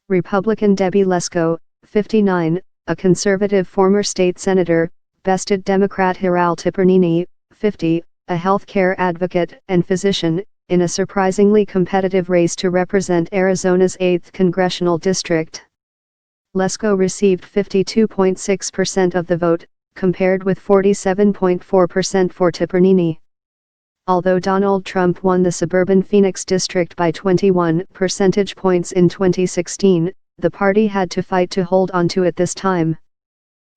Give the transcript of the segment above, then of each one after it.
Republican Debbie Lesko, 59, a conservative former state senator, bested Democrat Hiral Tipirneni, 50, a healthcare advocate and physician, in a surprisingly competitive race to represent Arizona's 8th Congressional District. Lesko received 52.6% of the vote, compared with 47.4% for Tipirneni. Although Donald Trump won the suburban Phoenix district by 21 percentage points in 2016, the party had to fight to hold onto it this time.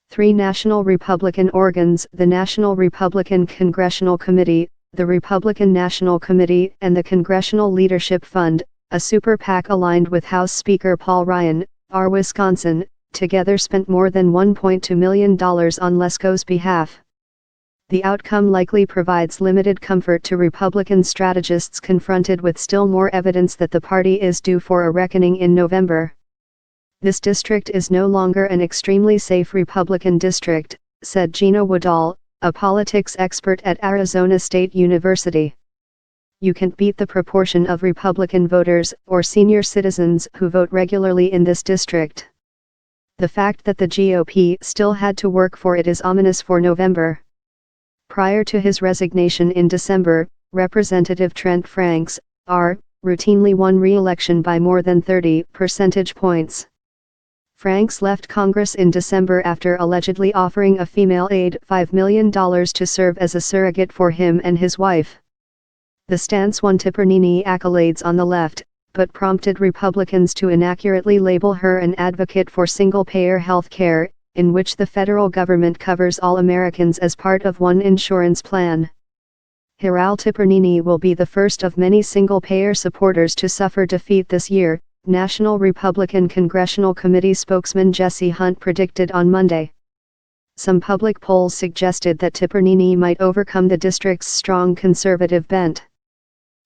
Three national Republican organs, the National Republican Congressional Committee, the Republican National Committee, and the Congressional Leadership Fund, a super PAC aligned with House Speaker Paul Ryan, R. Wisconsin, together spent more than $1.2 million on Lesko's behalf. The outcome likely provides limited comfort to Republican strategists confronted with still more evidence that the party is due for a reckoning in November. This district is no longer an extremely safe Republican district, said Gina Woodall, a politics expert at Arizona State University. You can't beat the proportion of Republican voters or senior citizens who vote regularly in this district. The fact that the GOP still had to work for it is ominous for November. Prior to his resignation in December, Representative Trent Franks, R., routinely won re-election by more than 30 percentage points. Franks left Congress in December after allegedly offering a female aide $5 million to serve as a surrogate for him and his wife. The stance won Tipirneni accolades on the left, but prompted Republicans to inaccurately label her an advocate for single-payer health care, in which the federal government covers all Americans as part of one insurance plan. Hiral Tipirneni will be the first of many single-payer supporters to suffer defeat this year, National Republican Congressional Committee spokesman Jesse Hunt predicted on Monday. Some public polls suggested that Tipirneni might overcome the district's strong conservative bent.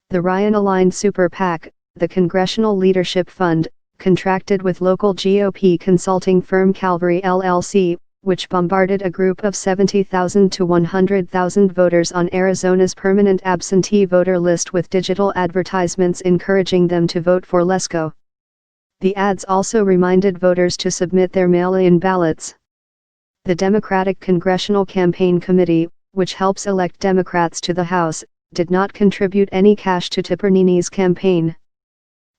The Ryan-aligned super PAC, the Congressional Leadership Fund, contracted with local GOP consulting firm Calvary LLC, which bombarded a group of 70,000 to 100,000 voters on Arizona's permanent absentee voter list with digital advertisements encouraging them to vote for Lesko. The ads also reminded voters to submit their mail-in ballots. The Democratic Congressional Campaign Committee, which helps elect Democrats to the House, did not contribute any cash to Tipirneni's campaign.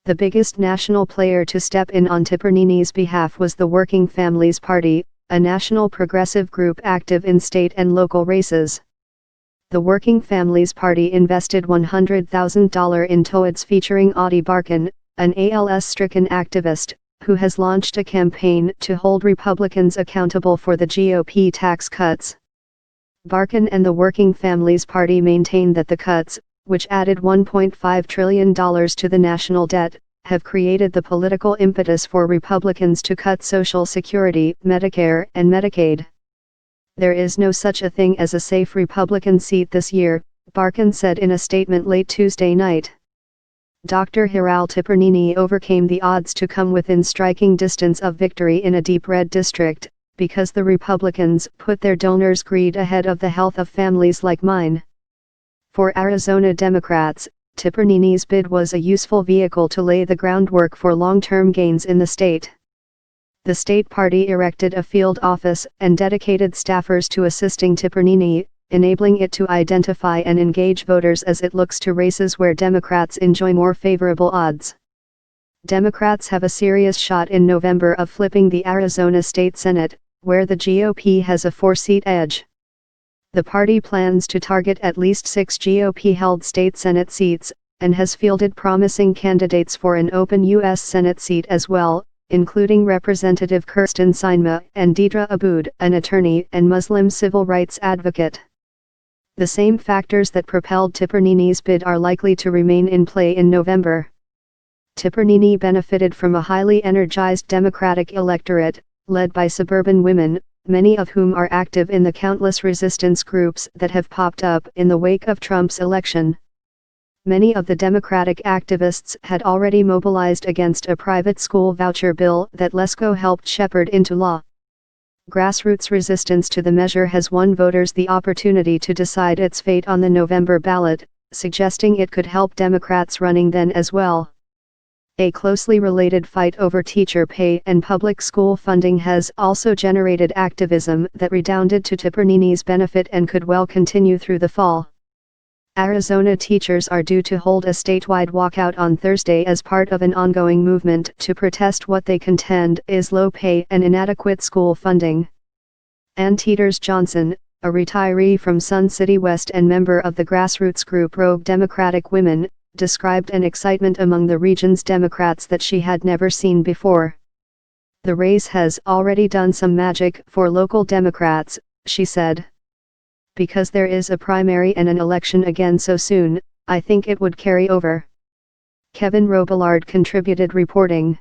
The biggest national player to step in on Tipirneni's behalf was the Working Families Party, a national progressive group active in state and local races. The Working Families Party invested $100,000 in ads featuring Audie Barkan, an ALS-stricken activist, who has launched a campaign to hold Republicans accountable for the GOP tax cuts. Barkan and the Working Families Party maintain that the cuts, which added $1.5 trillion to the national debt, have created the political impetus for Republicans to cut Social Security, Medicare, and Medicaid. There is no such a thing as a safe Republican seat this year, Barkan said in a statement late Tuesday night. Dr. Hiral Tipirneni overcame the odds to come within striking distance of victory in a deep red district, because the Republicans put their donors' greed ahead of the health of families like mine. For Arizona Democrats, Tipirneni's bid was a useful vehicle to lay the groundwork for long-term gains in the state. The state party erected a field office and dedicated staffers to assisting Tipirneni, enabling it to identify and engage voters as it looks to races where Democrats enjoy more favorable odds. Democrats have a serious shot in November of flipping the Arizona State Senate, where the GOP has a 4-seat edge. The party plans to target at least 6 GOP-held state Senate seats, and has fielded promising candidates for an open U.S. Senate seat as well, including Representative Kirsten Sinema and Deidre Aboud, an attorney and Muslim civil rights advocate. The same factors that propelled Tipirneni's bid are likely to remain in play in November. Tipirneni benefited from a highly energized Democratic electorate, led by suburban women, many of whom are active in the countless resistance groups that have popped up in the wake of Trump's election. Many of the Democratic activists had already mobilized against a private school voucher bill that Lesko helped shepherd into law. Grassroots resistance to the measure has won voters the opportunity to decide its fate on the November ballot, suggesting it could help Democrats running then as well. A closely related fight over teacher pay and public school funding has also generated activism that redounded to Tipirneni's benefit and could well continue through the fall. Arizona teachers are due to hold a statewide walkout on Thursday as part of an ongoing movement to protest what they contend is low pay and inadequate school funding. Ann Teeters Johnson, a retiree from Sun City West and member of the grassroots group Rogue Democratic Women, described an excitement among the region's Democrats that she had never seen before. "The race has already done some magic for local Democrats," she said. "Because there is a primary and an election again so soon, I think it would carry over." Kevin Robillard contributed reporting.